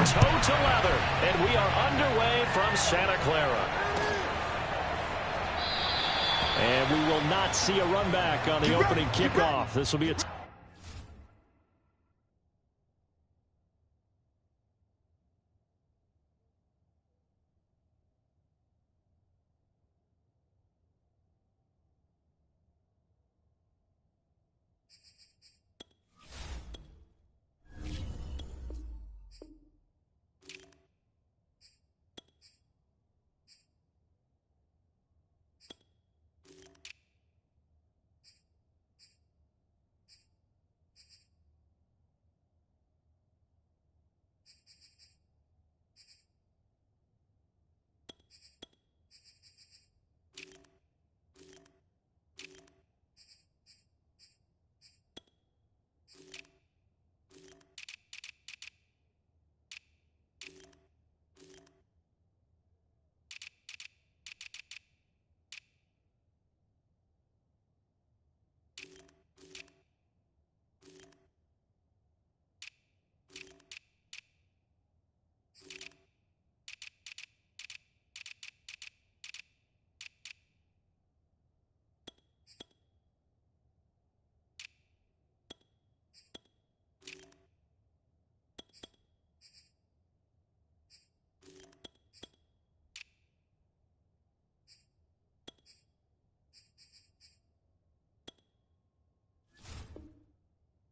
Toe to leather, and we are underway from Santa Clara. And we will not see a run back on the opening kickoff. This will be a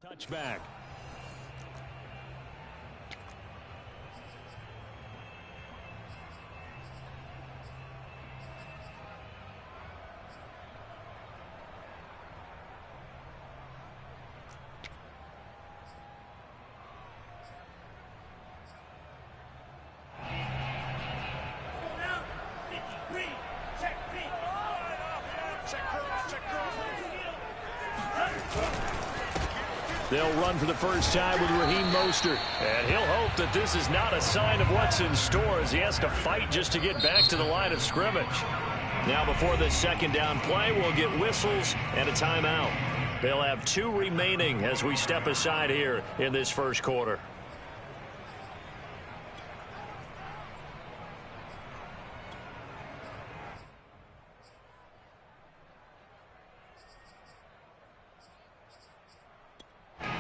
touchback. They'll run for the first time with Raheem Mostert. And he'll hope that this is not a sign of what's in store as he has to fight just to get back to the line of scrimmage. Now before the second down play, we'll get whistles and a timeout. They'll have 2 remaining as we step aside here in this first quarter.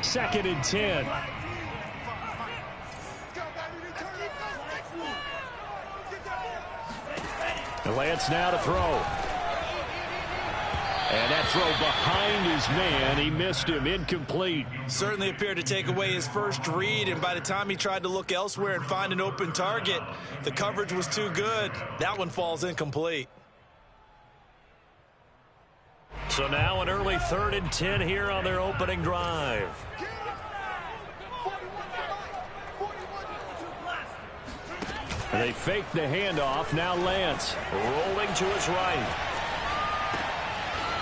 Second and 10. Lance now to throw. And that throw behind his man. He missed him. Incomplete. Certainly appeared to take away his first read, and by the time he tried to look elsewhere and find an open target, the coverage was too good. That one falls incomplete. So now an early 3rd and 10 here on their opening drive. And they fake the handoff. Now Lance rolling to his right.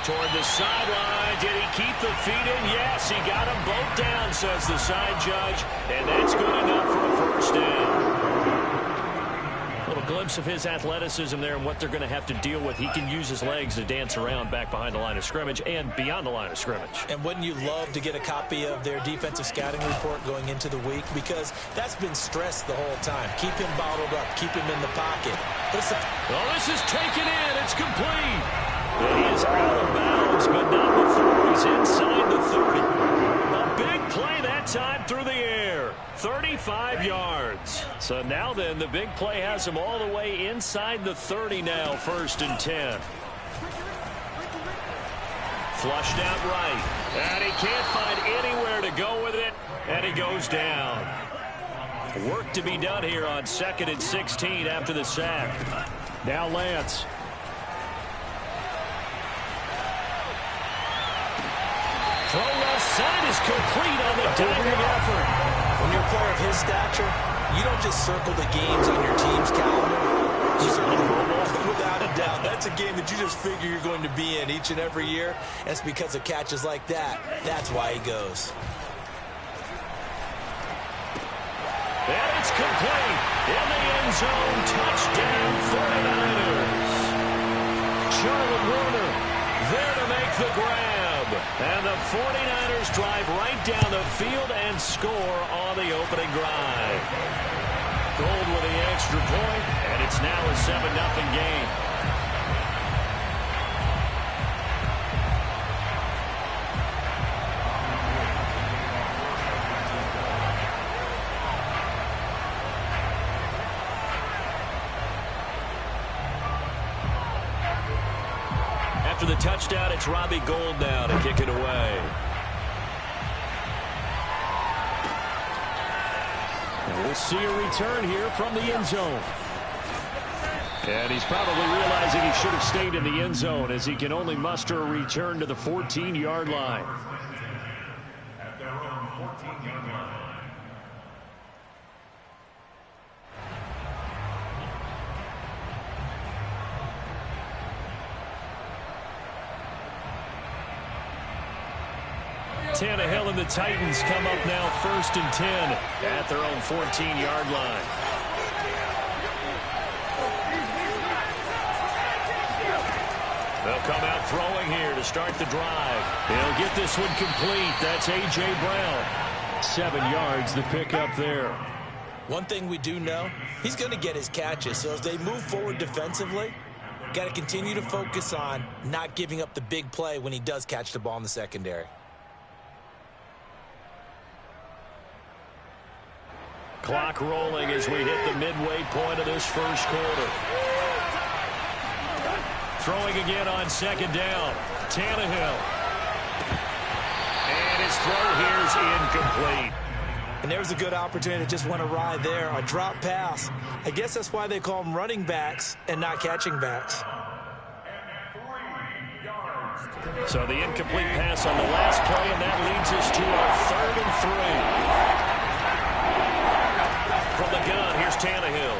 Toward the sideline. Did he keep the feet in? Yes, he got them both down, says the side judge. And that's good enough for a first down. A little glimpse of his athleticism there and what they're going to have to deal with. He can use his legs to dance around back behind the line of scrimmage and beyond the line of scrimmage. And wouldn't you love to get a copy of their defensive scouting report going into the week? Because that's been stressed the whole time. Keep him bottled up. Keep him in the pocket. Oh, this is taken in. It's complete. And he is out of bounds, but not before he's inside the 30. A big play that time through the air. 35 yards. So now then, the big play has him all the way inside the 30 now, 1st and 10. Flushed out right. And he can't find anywhere to go with it. And he goes down. Work to be done here on 2nd and 16 after the sack. Now Lance. Throw left side is complete on the diving effort. When you're a player of his stature, you don't just circle the games on your team's calendar. You circle them without a doubt. That's a game that you just figure you're going to be in each and every year. And it's because of catches like that. That's why he goes. And it's complete. In the end zone, touchdown 49ers. Charlotte Warner there to make the grab. And the 49ers drive right down the field and score on the opening drive. now a 7-0 game. After the touchdown, it's Robbie Gould now to kick it away. And we'll see a return here from the end zone. And he's probably realizing he should have stayed in the end zone as he can only muster a return to the 14-yard line. At their own 14-yard line. Tannehill and the Titans come up now 1st and 10 at their own 14-yard line. They'll come out throwing here to start the drive. He'll get this one complete. That's A.J. Brown. 7 yards, the pickup there. One thing we do know, he's going to get his catches. So as they move forward defensively, got to continue to focus on not giving up the big play when he does catch the ball in the secondary. Clock rolling as we hit the midway point of this first quarter. Throwing again on 2nd down. Tannehill. And his throw here's incomplete. And there's a good opportunity to just want to ride there. A drop pass. I guess that's why they call them running backs and not catching backs. So the incomplete pass on the last play, and that leads us to our 3rd and 3. From the gun, here's Tannehill.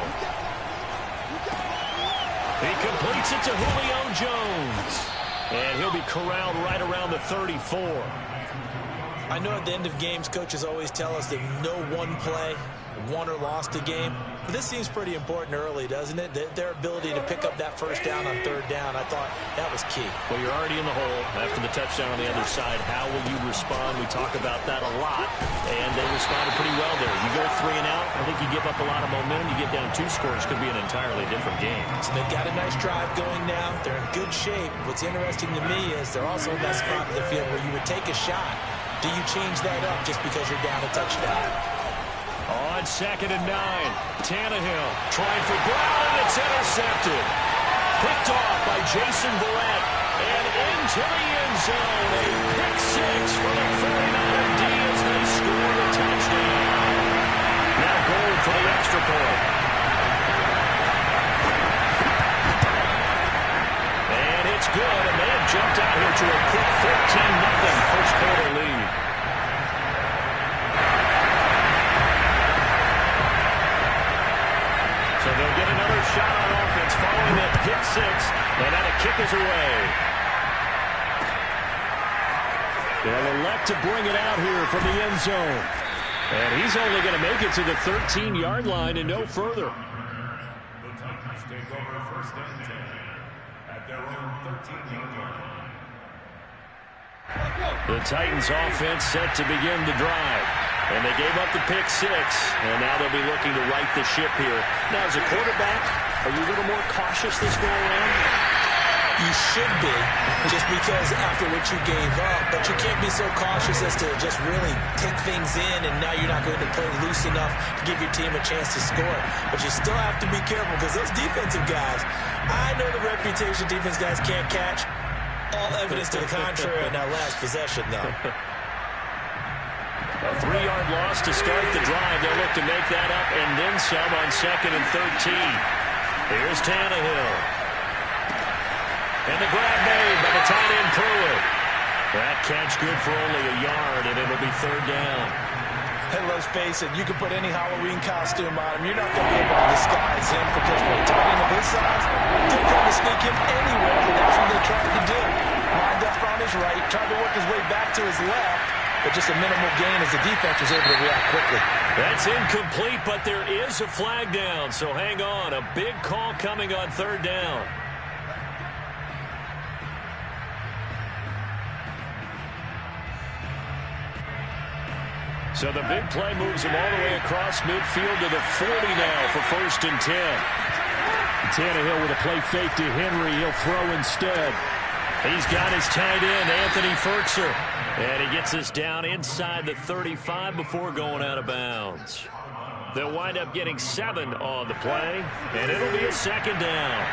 He completes it to Julio Jones. And he'll be corralled right around the 34. I know at the end of games, coaches always tell us that no one play won or lost a game. But this seems pretty important early, doesn't it? Their ability to pick up that first down on 3rd down, I thought that was key. Well, you're already in the hole after the touchdown on the other side. How will you respond? We talk about that a lot, and they responded pretty well there. You go 3 and out, I think you give up a lot of momentum. You get down 2 scores, could be an entirely different game. So they've got a nice drive going now. They're in good shape. What's interesting to me is they're also in that spot of the field where you would take a shot. Do you change that up just because you're down a touchdown? On 2nd and 9, Tannehill trying for Brown, and it's intercepted. Picked off by Jason Verrett, and into the end zone. A pick 6 for the 49er D as they score a touchdown. Now Gould for the extra point. And it's good, and they have jumped out here to a quick 14-0 first quarter lead. So they'll get another shot on offense following that pick 6, and now the kick is away. They'll elect to bring it out here from the end zone. And he's only going to make it to the 13-yard line and no further. The Titans take over 1st and 10 at their own 13-yard line. The Titans offense set to begin the drive. And they gave up the pick 6, and now they'll be looking to right the ship here. Now, as a quarterback, are you a little more cautious this go around? You should be, just because after what you gave up. But you can't be so cautious as to just really take things in, and now you're not going to play loose enough to give your team a chance to score. But you still have to be careful, because those defensive guys, I know the reputation defense guys can't catch. All evidence to the contrary in that last possession, though. A 3-yard loss to start the drive. They'll look to make that up and then some on 2nd and 13. Here's Tannehill. And the grab made by the tight end Pruitt. That catch good for only a yard, and it'll be 3rd down. Hey, let's face it, you can put any Halloween costume on him. You're not going to be able to disguise him, because for a tight end of his size, they're trying to sneak him anywhere, but that's what they tried to do. Lined up on his right, tried to work his way back to his left, but just a minimal gain as the defense was able to react quickly. That's incomplete, but there is a flag down, so hang on. A big call coming on 3rd down. So the big play moves him all the way across midfield to the 40 now for 1st and 10. Tannehill with a play fake to Henry. He'll throw instead. He's got his tight end, Anthony Ferkser. And he gets us down inside the 35 before going out of bounds. They'll wind up getting 7 on the play, and it'll be a second down.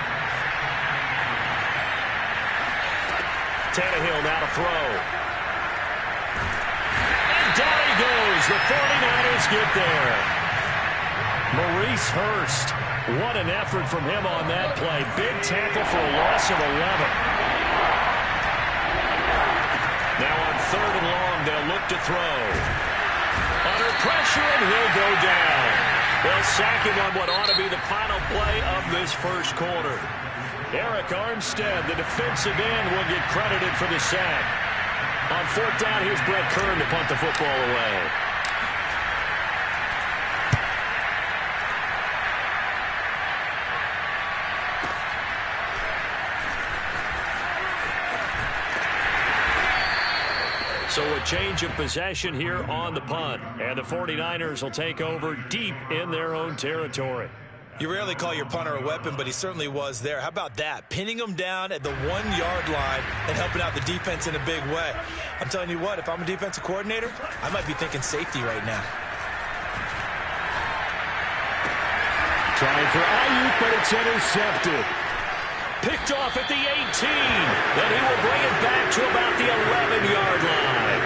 Tannehill now to throw. And down he goes. The 49ers get there. Maurice Hurst. What an effort from him on that play. Big tackle for a loss of 11. Now on 3rd and long, they'll look to throw. Under pressure, and he'll go down. They'll sack him on what ought to be the final play of this first quarter. Eric Armstead, the defensive end, will get credited for the sack. On 4th down, here's Brett Kern to punt the football away. So a change of possession here on the punt. And the 49ers will take over deep in their own territory. You rarely call your punter a weapon, but he certainly was there. How about that? Pinning him down at the 1-yard line and helping out the defense in a big way. I'm telling you what, if I'm a defensive coordinator, I might be thinking safety right now. Trying for Ayuk, but it's intercepted. Picked off at the 18. Then he will bring it back to about the 11-yard line.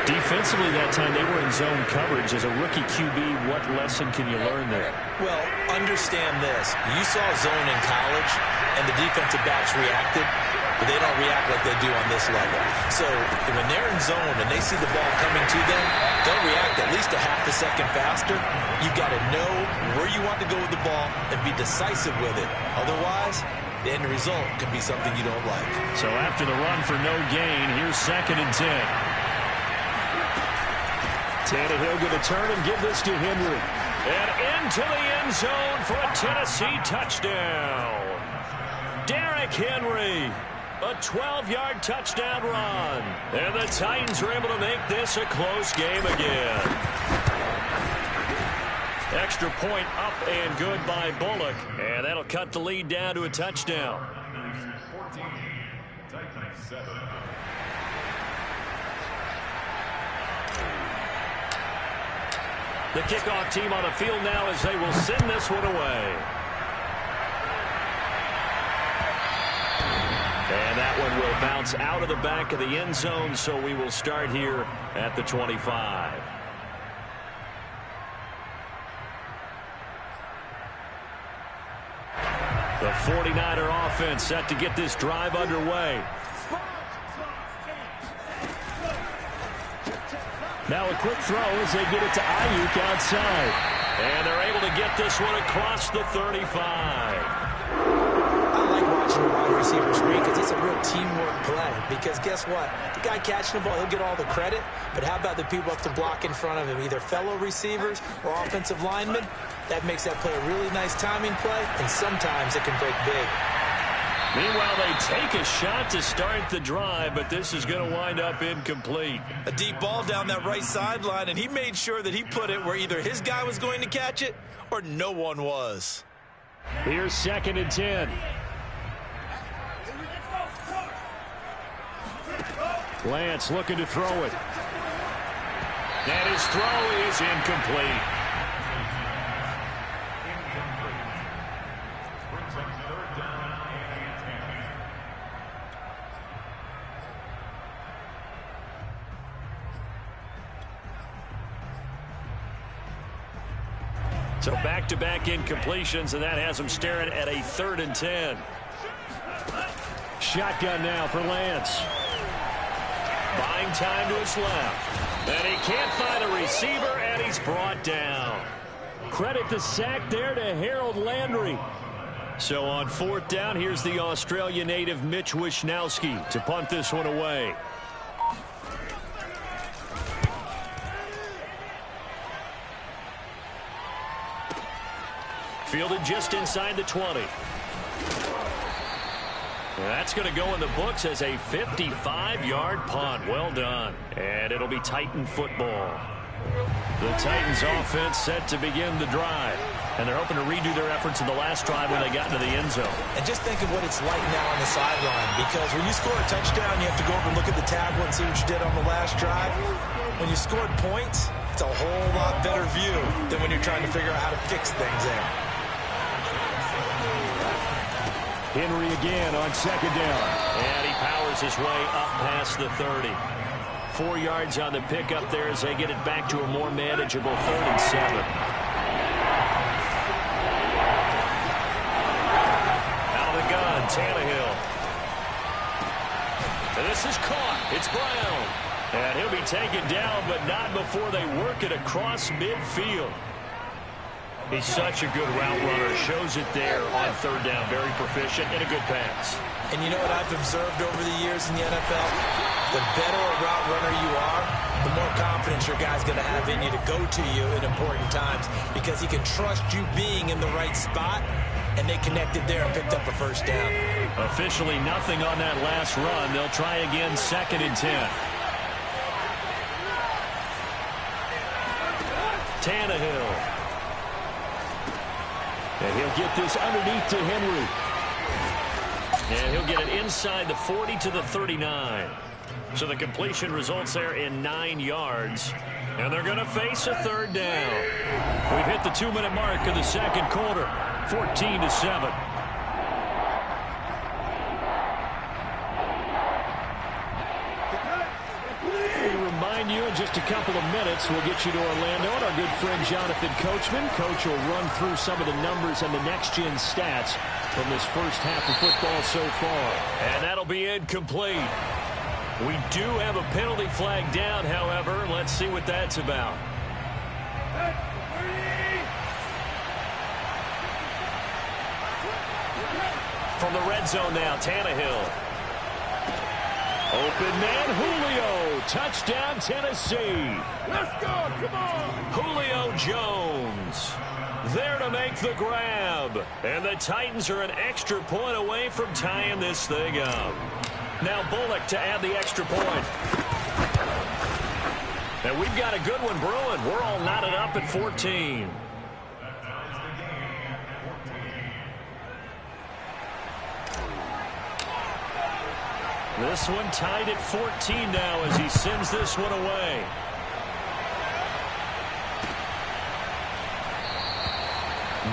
Defensively that time, they were in zone coverage. As a rookie QB, what lesson can you learn there? Well, understand this. You saw zone in college, and the defensive backs reacted, but they don't react like they do on this level. So when they're in zone and they see the ball coming to them, they'll react at least a half a second faster. You've got to know where you want to go with the ball and be decisive with it. Otherwise, the end result could be something you don't like. So after the run for no gain, here's 2nd and 10. Tannehill going to turn and give this to Henry. And into the end zone for a Tennessee touchdown. Derrick Henry, a 12-yard touchdown run. And the Titans are able to make this a close game again. Extra point up and good by Bullock. And that'll cut the lead down to a touchdown. 14, Titans 7. The kickoff team on the field now as they will send this one away. And that one will bounce out of the back of the end zone, so we will start here at the 25. The 49er offense set to get this drive underway. Now a quick throw as they get it to Ayuk outside. And they're able to get this one across the 35. I like watching the wide receiver screen because it's a real teamwork play. Because guess what? The guy catching the ball, he'll get all the credit. But how about the people up to block in front of him, either fellow receivers or offensive linemen? That makes that play a really nice timing play, and sometimes it can break big. Meanwhile, they take a shot to start the drive, but this is going to wind up incomplete. A deep ball down that right sideline, and he made sure that he put it where either his guy was going to catch it or no one was. Here's 2nd and 10. Lance looking to throw it. And his throw is incomplete. Brings up 3rd down and 10. So back-to-back incompletions, and that has him staring at a 3rd and 10. Shotgun now for Lance. Buying time to his left. And he can't find a receiver, and he's brought down. Credit the sack there to Harold Landry. So on 4th down, here's the Australia native Mitch Wishnowsky to punt this one away. Fielded just inside the 20. That's going to go in the books as a 55-yard punt. Well done. And it'll be Titan football. The Titans offense set to begin the drive. And they're hoping to redo their efforts in the last drive when they got into the end zone. And just think of what it's like now on the sideline, because when you score a touchdown, you have to go over and look at the tablet and see what you did on the last drive. When you scored points, it's a whole lot better view than when you're trying to figure out how to fix things there. Henry again on second down. And he powers his way up past the 30. 4 yards on the pickup there as they get it back to a more manageable 3rd and 7. Tannehill. And this is caught. It's Brown. And he'll be taken down, but not before they work it across midfield. He's such a good route runner. Shows it there on 3rd down. Very proficient and a good pass. And you know what I've observed over the years in the NFL? The better a route runner you are, the more confidence your guy's going to have in you to go to you in important times, because he can trust you being in the right spot. And they connected there and picked up a 1st down. Officially nothing on that last run. They'll try again 2nd and 10. Tannehill. And he'll get this underneath to Henry. And he'll get it inside the 40 to the 39. So the completion results there in 9 yards. And they're going to face a 3rd down. We've hit the 2-minute mark of the 2nd quarter. 14-7. We remind you in just a couple of minutes we'll get you to Orlando and our good friend Jonathan Coachman. Coach will run through some of the numbers and the next-gen stats from this first half of football so far. And that'll be incomplete. We do have a penalty flag down, however. Let's see what that's about. From the red zone now, Tannehill. Open man, Julio. Touchdown, Tennessee. Let's go, come on. Julio Jones there to make the grab. And the Titans are an extra point away from tying this thing up. Now Bullock to add the extra point. And we've got a good one brewing. We're all knotted up at 14. This one tied at 14 now as he sends this one away.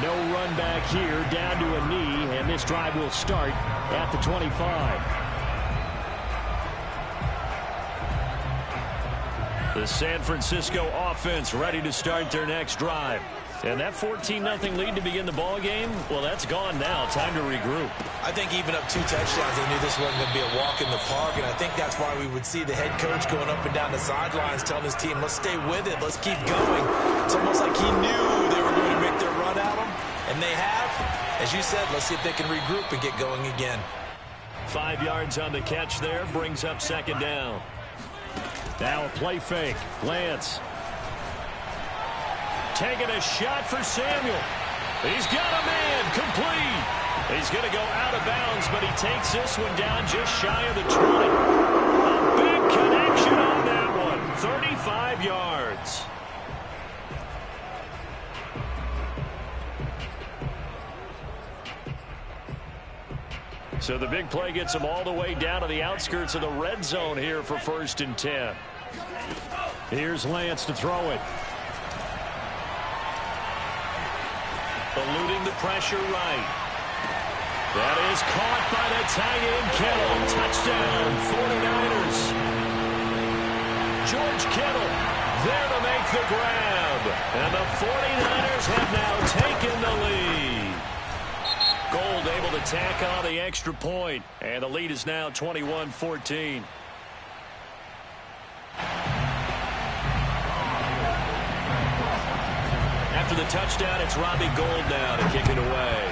No run back here, down to a knee, and this drive will start at the 25. The San Francisco offense ready to start their next drive. And that 14-0 lead to begin the ball game, well, that's gone now. Time to regroup. I think even up 2 touchdowns, they knew this wasn't going to be a walk in the park, and I think that's why we would see the head coach going up and down the sidelines telling his team, let's stay with it, let's keep going. It's almost like he knew they were going to make their run at him, and they have. As you said, let's see if they can regroup and get going again. 5 yards on the catch there, brings up 2nd down. Now a play fake. Lance. Taking a shot for Samuel. He's got a man. Complete. He's going to go out of bounds, but he takes this one down just shy of the 20. A big connection on that one. 35 yards. So the big play gets him all the way down to the outskirts of the red zone here for 1st and 10. Here's Lance to throw it. Eluding the pressure right. That is caught by the tight end, Kittle. Touchdown, 49ers. George Kittle there to make the grab. And the 49ers have now taken the lead. Gold able to tack on the extra point. And the lead is now 21-14. After the touchdown, it's Robbie Gould now to kick it away.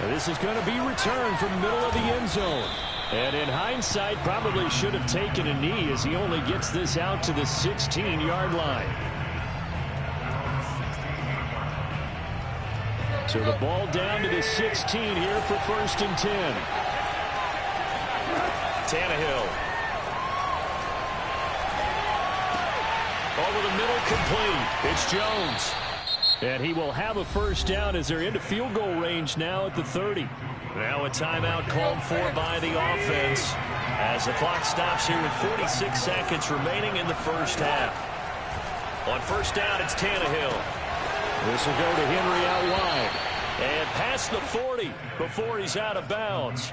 And this is going to be returned from the middle of the end zone. And in hindsight, probably should have taken a knee as he only gets this out to the 16-yard line. So the ball down to the 16 here for 1st and 10. Tannehill. Over the middle, complete. It's Jones. And he will have a first down as they're into field goal range now at the 30. Now a timeout called for by the offense as the clock stops here with 46 seconds remaining in the first half. On first down, it's Tannehill. This will go to Henry out wide. And past the 40 before he's out of bounds.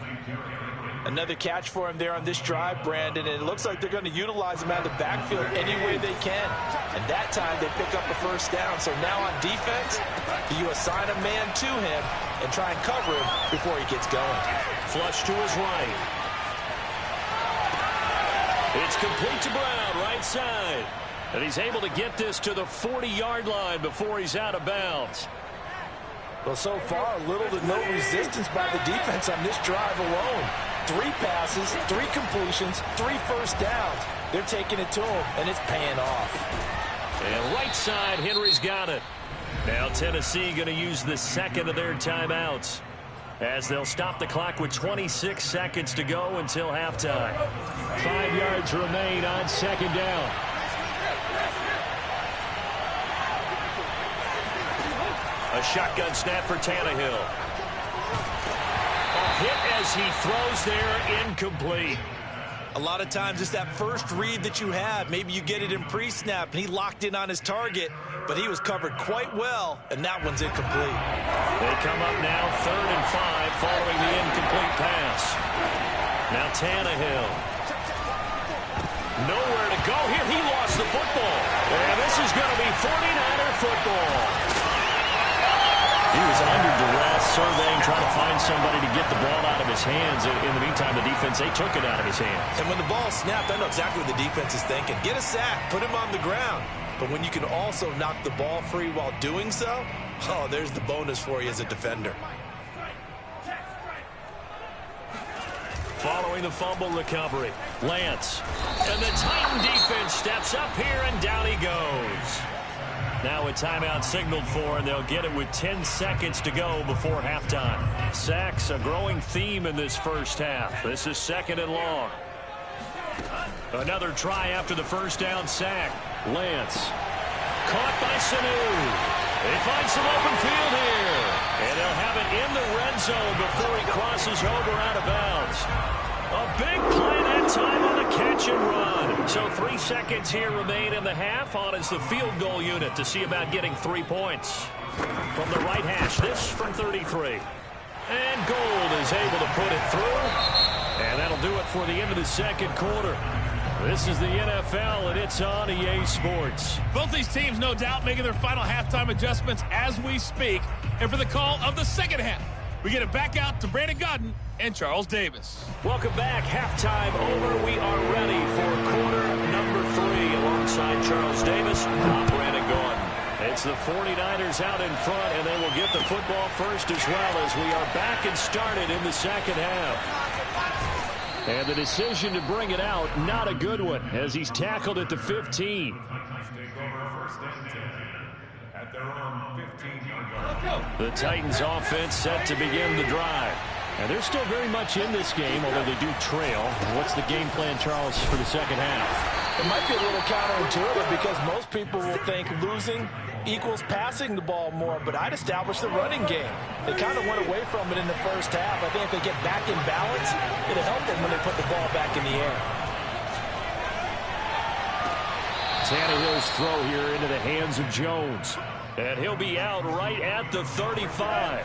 Another catch for him there on this drive, Brandon, and it looks like they're going to utilize him out of the backfield any way they can. And that time they pick up a first down. So now on defense, you assign a man to him and try and cover him before he gets going. Flush to his right. It's complete to Brown, right side. And he's able to get this to the 40-yard line before he's out of bounds. Well, so far, little to no resistance by the defense on this drive alone. 3 passes, 3 completions, 3 first downs. They're taking it to him, and it's paying off. And right side, Henry's got it. Now Tennessee going to use the second of their timeouts as they'll stop the clock with 26 seconds to go until halftime. 5 yards remain on second down. A shotgun snap for Tannehill. A hit as he throws there, incomplete. A lot of times it's that first read that you have. Maybe you get it in pre-snap, and he locked in on his target, but he was covered quite well, and that one's incomplete. They come up now 3rd and 5 following the incomplete pass. Now Tannehill. Nowhere to go here. He lost the football. And this is going to be 49er football. He was under duress, surveying, trying to find somebody to get the ball out of his hands. In the meantime, the defense, they took it out of his hands. And when the ball snapped, I know exactly what the defense is thinking. Get a sack, put him on the ground. But when you can also knock the ball free while doing so, oh, there's the bonus for you as a defender. Following the fumble recovery, Lance. And the Titan defense steps up here, and down he goes. Now a timeout signaled for, and they'll get it with 10 seconds to go before halftime. Sacks, a growing theme in this first half. This is 2nd and long. Another try after the first down sack. Lance. Caught by Sanu. They find some open field here. And they'll have it in the red zone before he crosses over out of bounds. A big play that time on the catch and run. So 3 seconds here remain in the half. On is the field goal unit to see about getting 3 points. From the right hash, this from 33. And Gold is able to put it through. And that'll do it for the end of the second quarter. This is the NFL, and it's on EA Sports. Both these teams, no doubt, making their final halftime adjustments as we speak. And for the call of the second half, we get it back out to Brandon Godden and Charles Davis. Welcome back. Halftime over. We are ready for quarter number 3 alongside Charles Davis. I'm Brandon Godden. It's the 49ers out in front, and they will get the football first as well as we are back and started in the second half. And the decision to bring it out, not a good one, as he's tackled at the 15. The Titans offense set to begin the drive. And they're still very much in this game, although they do trail. What's the game plan, Charles, for the second half? It might be a little counterintuitive because most people will think losing equals passing the ball more, but I'd establish the running game. They kind of went away from it in the first half. I think if they get back in balance, it'll help them when they put the ball back in the air. Tannehill's throw here into the hands of Jones. And he'll be out right at the 35.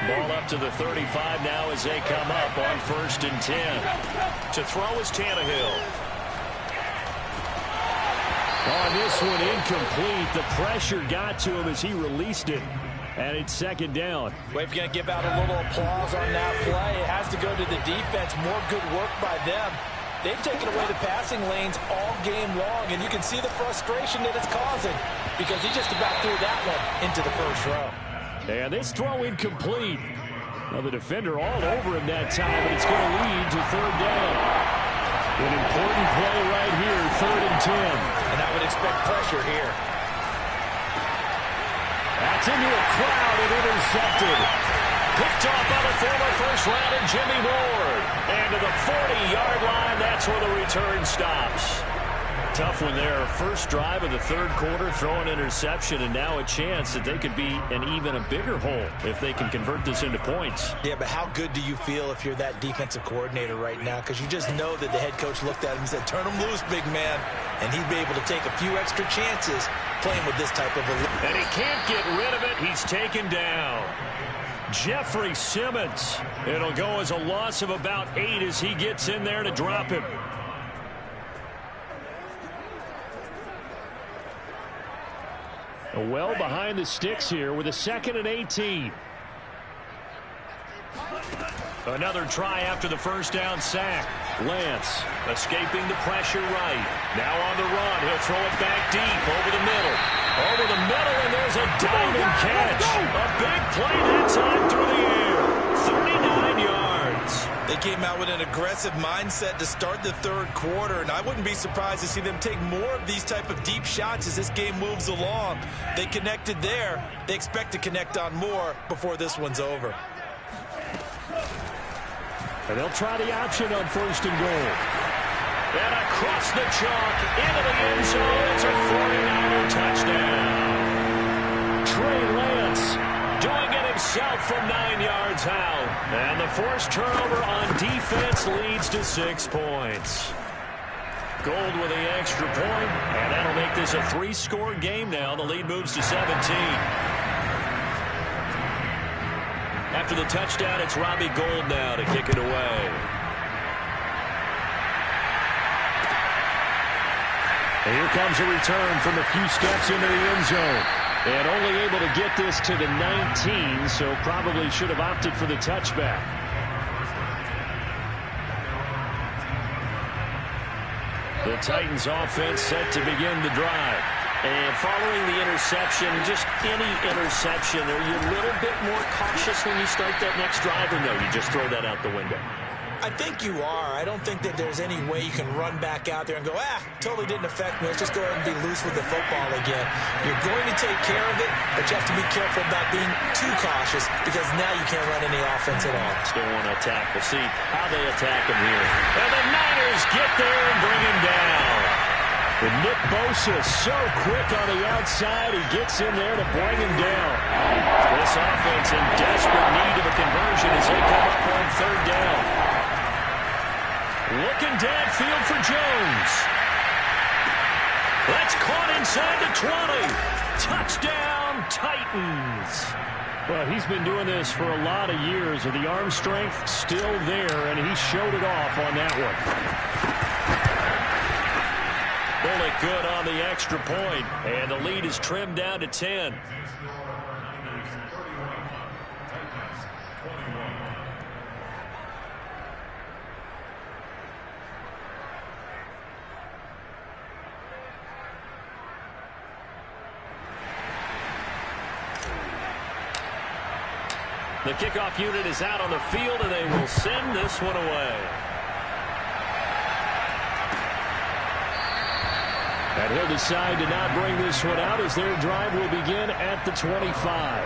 Ball up to the 35 now as they come up on 1st and 10. To throw is Tannehill. On this one, incomplete. The pressure got to him as he released it. And it's 2nd down. Well, if you're going to give out a little applause on that play, it has to go to the defense. More good work by them. They've taken away the passing lanes all game long, and you can see the frustration that it's causing because he just about threw that one into the first row. And this throw incomplete. Now the defender all over him that time, but it's going to lead to 3rd down. An important play right here, 3rd and 10. And I would expect pressure here. That's into a crowd and intercepted. Picked off by the former first-rounder Jimmy Ward. And to the 40-yard line, that's where the return stops. tough one there. First drive of the third quarter, throw an interception, and now a chance that they could be in even a bigger hole if they can convert this into points. Yeah, but how good do you feel if you're that defensive coordinator right now? Because you just know that the head coach looked at him and said, turn him loose, big man. And he'd be able to take a few extra chances playing with this type of a... And he can't get rid of it. He's taken down. Jeffrey Simmons. It'll go as a loss of about 8 as he gets in there to drop him. Well behind the sticks here with a 2nd and 18. Another try after the first down sack. Lance escaping the pressure right. Now on the run. He'll throw it back deep over the middle. Over the middle, and there's a diamond catch. A big play that time through the air. 39 yards. They came out with an aggressive mindset to start the third quarter, and I wouldn't be surprised to see them take more of these type of deep shots as this game moves along. They connected there. They expect to connect on more before this one's over. And they'll try the option on 1st and goal. And across the chalk, into the end zone. It's a 49er touchdown. Trey Lance doing it himself from 9 yards out. And the forced turnover on defense leads to 6 points. Gold with the extra point, and that'll make this a 3-score game now. The lead moves to 17. After the touchdown, it's Robbie Gould now to kick it away. And here comes a return from a few steps into the end zone. And only able to get this to the 19, so probably should have opted for the touchback. The Titans offense set to begin the drive. And following the interception, just any interception, are you a little bit more cautious when you start that next drive, or no, you just throw that out the window? I think you are. I don't think that there's any way you can run back out there and go, totally didn't affect me. Let's just go ahead and be loose with the football again. You're going to take care of it, but you have to be careful about being too cautious because now you can't run any offense at all. Still want to attack. We'll see how they attack him here. And the Niners get there and bring him down. And Nick Bosa so quick on the outside, he gets in there to bring him down. This offense in desperate need of a conversion as they come up on 3rd down. Looking downfield for Jones. That's caught inside the 20. Touchdown, Titans. Well, he's been doing this for a lot of years, with the arm strength still there, and he showed it off on that one. Bullet good on the extra point, and the lead is trimmed down to 10. The kickoff unit is out on the field, and they will send this one away. And he'll decide to not bring this one out as their drive will begin at the 25.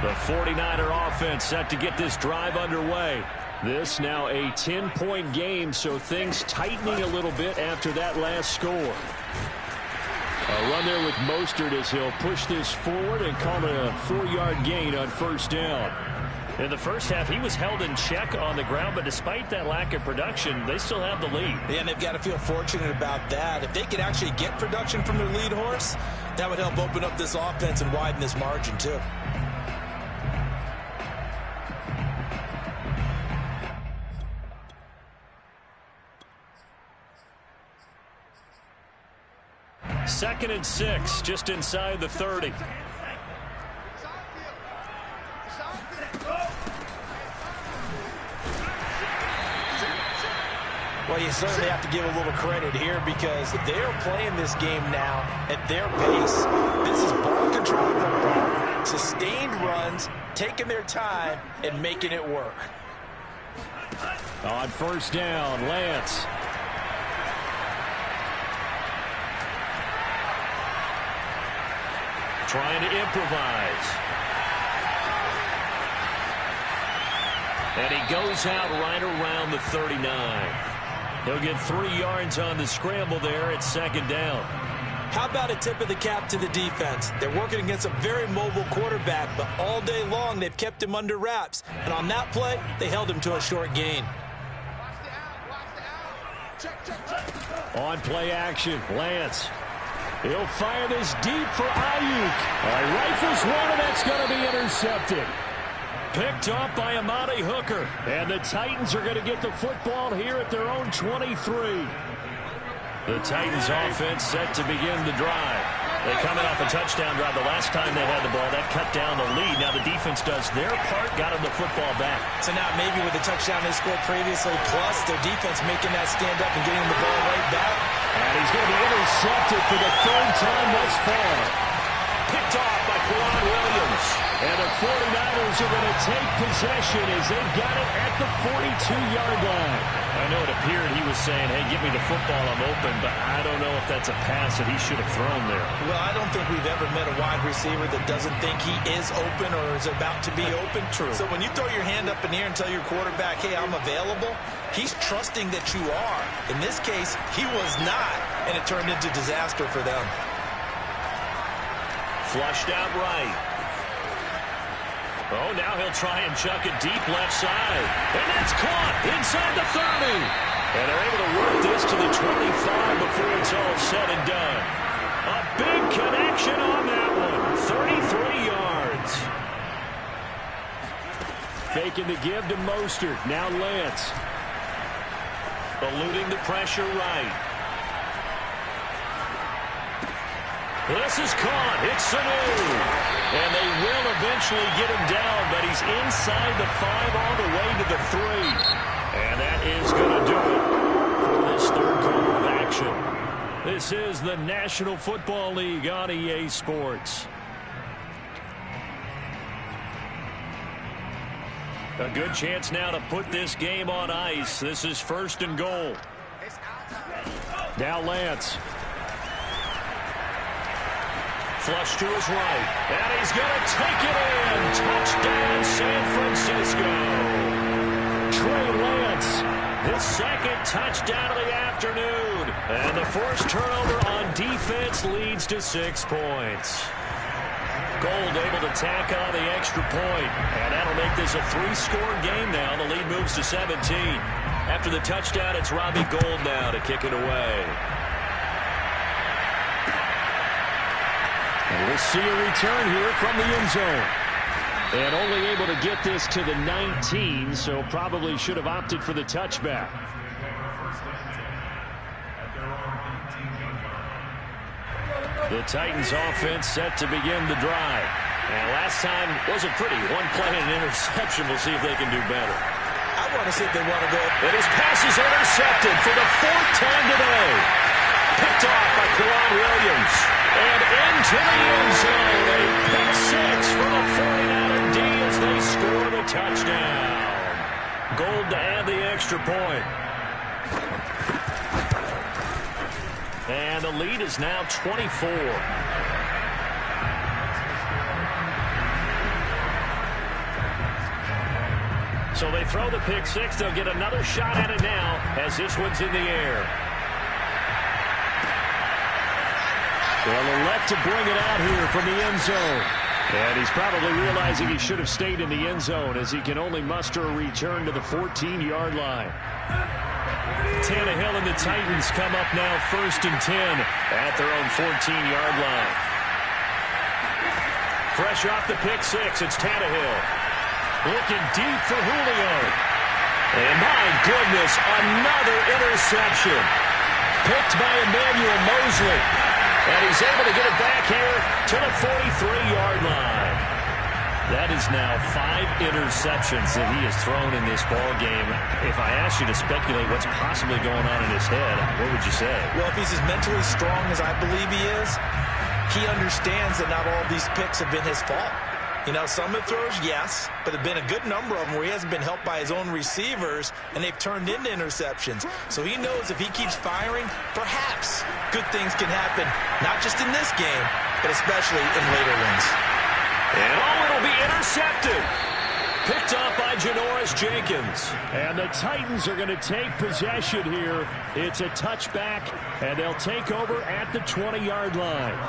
The 49er offense set to get this drive underway. This now a 10-point game, so things tightening a little bit after that last score. A run there with Mostert as he'll push this forward and call it a 4-yard gain on 1st down. In the first half, he was held in check on the ground, but despite that lack of production, they still have the lead. Yeah, and they've got to feel fortunate about that. If they could actually get production from their lead horse, that would help open up this offense and widen this margin, too. Second and 6, just inside the 30. Well, you certainly have to give a little credit here because they're playing this game now at their pace. This is ball control football, sustained runs, taking their time, and making it work. On 1st down, Lance. Trying to improvise. And he goes out right around the 39. He'll get 3 yards on the scramble there at second down. How about a tip of the cap to the defense? They're working against a very mobile quarterback, but all day long they've kept him under wraps. And on that play, they held him to a short gain. On play action, Lance. He'll fire this deep for Ayuk. Rifles one, and that's going to be intercepted. Picked off by Amani Hooker. And the Titans are going to get the football here at their own 23. The Titans offense set to begin the drive. They come in off a touchdown drive the last time they had the ball. That cut down the lead. Now the defense does their part, got them the football back. So now maybe with the touchdown they scored previously, plus their defense making that stand up and getting the ball right back. And he's going to be intercepted for the third time thus far. Picked off by Quran Williams. And the 49ers are going to take possession as they've got it at the 42-yard line. I know it appeared he was saying, hey, give me the football, I'm open, but I don't know if that's a pass that he should have thrown there. Well, I don't think we've ever met a wide receiver that doesn't think he is open or is about to be open. True. So when you throw your hand up in the air and tell your quarterback, hey, I'm available, he's trusting that you are. In this case, he was not, and it turned into disaster for them. Flushed out right. Oh, now he'll try and chuck it deep left side. And that's caught inside the 30. And they're able to work this to the 25 before it's all said and done. A big connection on that one. 33 yards. Faking the give to Mostert. Now Lance. Eluding the pressure right. This is caught. It's Sanu. And they will eventually get him down, but he's inside the 5 all the way to the 3. And that is going to do it for this third quarter of action. This is the National Football League on EA Sports. A good chance now to put this game on ice. This is 1st and goal. Now Lance. Flush to his right. And he's going to take it in. Touchdown, San Francisco. Trey Lance, his second touchdown of the afternoon. And the first turnover on defense leads to 6 points. Gold able to tack on the extra point. And that'll make this a 3-score game now. The lead moves to 17. After the touchdown, it's Robbie Gould now to kick it away. And we'll see a return here from the end zone. And only able to get this to the 19, so probably should have opted for the touchback. The Titans offense set to begin the drive. And last time wasn't pretty. One play and an interception. We'll see if they can do better. I want to see if they want to go. And his pass is intercepted for the 4th time today. Picked off by Quran Williams. And into the end zone. A pick 6 for the 49er D as they score the touchdown. Gold to add the extra point. And the lead is now 24. So they throw the pick 6. They'll get another shot at it now as this one's in the air. They'll elect to bring it out here from the end zone. And he's probably realizing he should have stayed in the end zone as he can only muster a return to the 14-yard line. Tannehill and the Titans come up now 1st and 10 at their own 14-yard line. Fresh off the pick 6, it's Tannehill. Looking deep for Julio. And my goodness, another interception. Picked by Emmanuel Mosley. And he's able to get it back here to the 43-yard line. That is now 5 interceptions that he has thrown in this ball game. If I asked you to speculate what's possibly going on in his head, what would you say? Well, if he's as mentally strong as I believe he is, he understands that not all these picks have been his fault. You know, some of the throws, yes, but there have been a good number of them where he hasn't been helped by his own receivers, and they've turned into interceptions. So he knows if he keeps firing, perhaps good things can happen, not just in this game, but especially in later ones. And it'll be intercepted. Picked up by Janoris Jenkins. And the Titans are going to take possession here. It's a touchback, and they'll take over at the 20-yard line.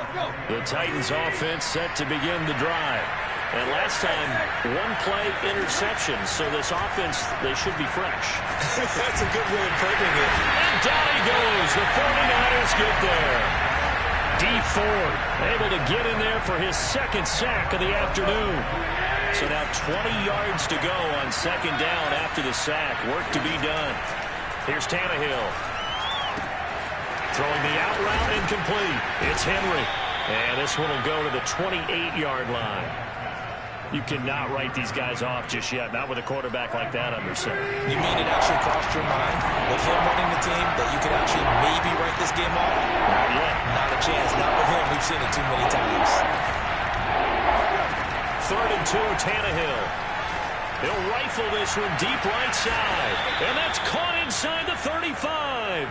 The Titans offense set to begin the drive. And last time, one-play interception, so this offense, they should be fresh. That's a good way of putting it. And down he goes. The 49ers get there. Dee Ford able to get in there for his second sack of the afternoon. So now 20 yards to go on second down after the sack. Work to be done. Here's Tannehill. Throwing the out route incomplete. It's Henry. And this one will go to the 28-yard line. You cannot write these guys off just yet, not with a quarterback like that under center. You mean it actually crossed your mind with him running the team that you could actually maybe write this game off? Not yet. Not a chance. Not with him. We've seen it too many times. 3rd and 2, Tannehill. They'll rifle this one deep right side. And that's caught inside the 35.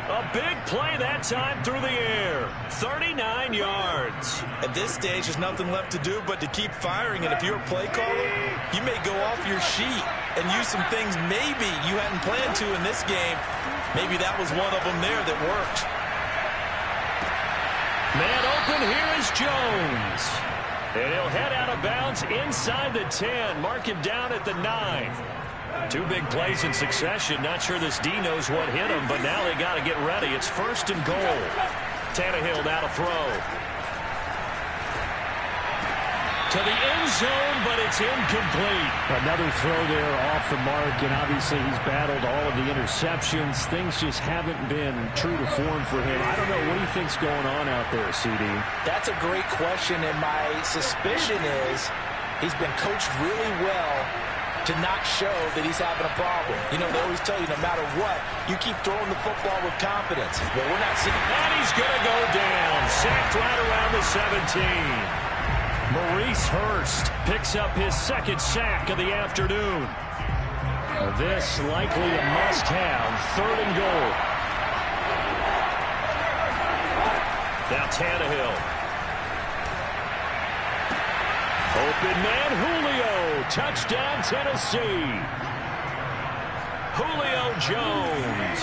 A big play that time through the air. 39 yards. At this stage, there's nothing left to do but to keep firing. And if you're a play caller, you may go off your sheet and use some things maybe you hadn't planned to in this game. Maybe that was one of them there that worked. Man open, here is Jones. And he'll head out of bounds inside the 10. Mark him down at the 9. 2 big plays in succession. Not sure this D knows what hit him, but now they got to get ready. It's 1st and goal. Tannehill now to throw. To the end zone, but it's incomplete. Another throw there off the mark, and obviously he's battled all of the interceptions. Things just haven't been true to form for him. I don't know. What do you think's going on out there, CD? That's a great question, and my suspicion is he's been coached really well to not show that he's having a problem. You know, they always tell you no matter what, you keep throwing the football with confidence. But we're not seeing... And he's going to go down. Sacked right around the 17. Maurice Hurst picks up his second sack of the afternoon. This likely a must-have. 3rd and goal. Now Tannehill. Open man, Julio. Touchdown, Tennessee. Julio Jones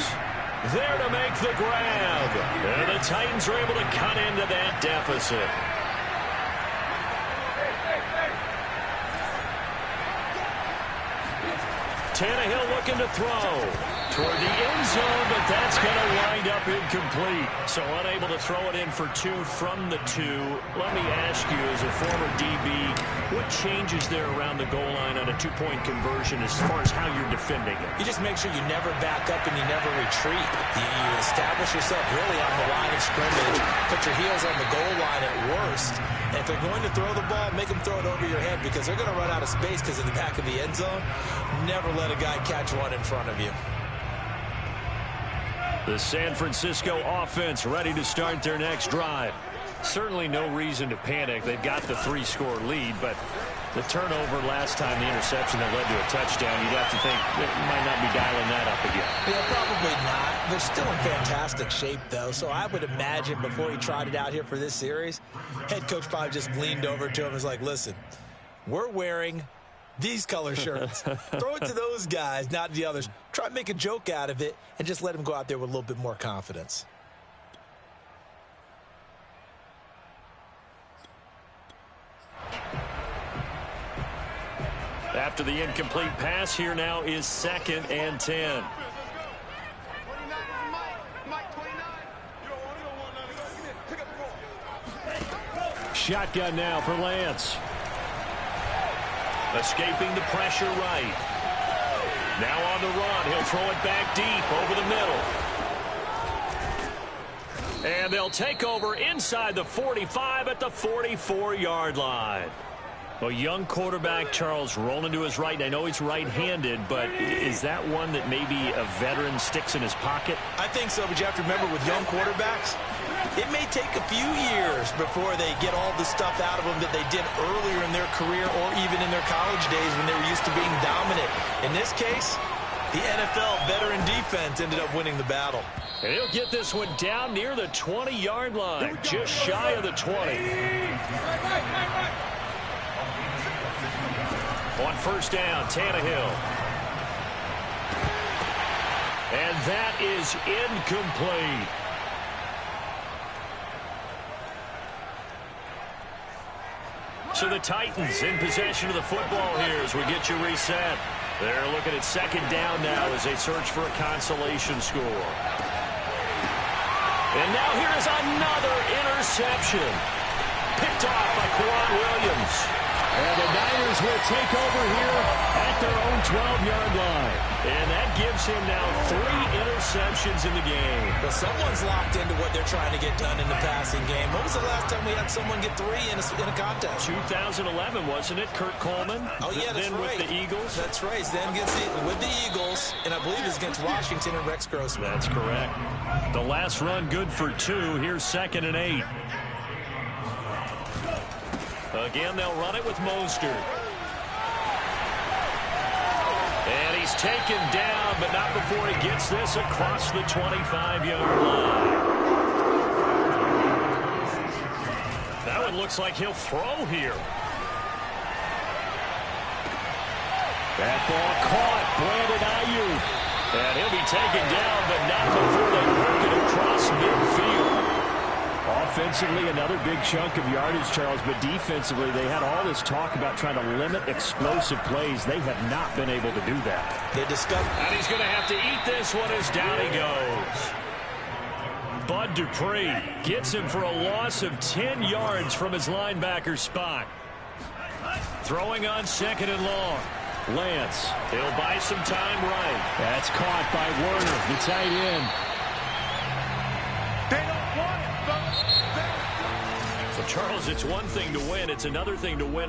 there to make the grab. And the Titans are able to cut into that deficit. Tannehill looking to throw toward the end zone, but that's going to wind up incomplete. So unable to throw it in for 2 from the 2. Let me ask you, as a former DB, what changes there around the goal line on a 2-point conversion as far as how you're defending it? You just make sure you never back up and you never retreat. You establish yourself really on the line of scrimmage, put your heels on the goal line at worst. And if they're going to throw the ball, make them throw it over your head because they're going to run out of space because of the back of the end zone. Never let a guy catch one in front of you. The San Francisco offense ready to start their next drive. Certainly no reason to panic. They've got the 3-score lead, but the turnover last time, the interception that led to a touchdown, you'd have to think they might not be dialing that up again. Yeah, probably not. They're still in fantastic shape, though, so I would imagine before he tried it out here for this series, head coach probably just leaned over to him and was like, listen, we're wearing these color shirts. Throw it to those guys, not the others. Try to make a joke out of it and just let him go out there with a little bit more confidence. After the incomplete pass, here now is 2nd and 10. Shotgun now for Lance. Escaping the pressure right. Now on the run. He'll throw it back deep over the middle. And they'll take over inside the 45 at the 44-yard line. A young quarterback, Charles, rolling to his right. And I know he's right-handed, but is that one that maybe a veteran sticks in his pocket? I think so, but you have to remember with young quarterbacks, it may take a few years before they get all the stuff out of them that they did earlier in their career or even in their college days when they were used to being dominant. In this case, the NFL veteran defense ended up winning the battle. And he'll get this one down near the 20-yard line, just shy of the 20. On first down, Tannehill. And that is incomplete. So the Titans in possession of the football here as we get you reset. They're looking at second down now as they search for a consolation score. And now here is another interception. Picked off by Quan Williams. And the Niners will take over here at their own 12-yard line. And that gives him now 3 interceptions in the game. Well, someone's locked into what they're trying to get done in the passing game. When was the last time we had someone get 3 in a contest? 2011, wasn't it? Kurt Coleman? Oh, yeah, that's then right. With the Eagles? That's right. Then with the Eagles, and I believe it's against Washington and Rex Grossman. That's correct. The last run good for 2. Here's 2nd and 8. Again, they'll run it with Mostert. And he's taken down, but not before he gets this across the 25-yard line. That one looks like he'll throw here. That ball caught. Brandon Ayuk. And he'll be taken down, but not before they work it across midfield. Offensively, another big chunk of yardage, Charles, but defensively, they had all this talk about trying to limit explosive plays. They have not been able to do that. They discovered. And he's going to have to eat this one as down he goes. Bud Dupree gets him for a loss of 10 yards from his linebacker spot. Throwing on 2nd and long. Lance. He'll buy some time right. That's caught by Werner, the tight end. They don't want it, folks. So, Charles, it's one thing to win. It's another thing to win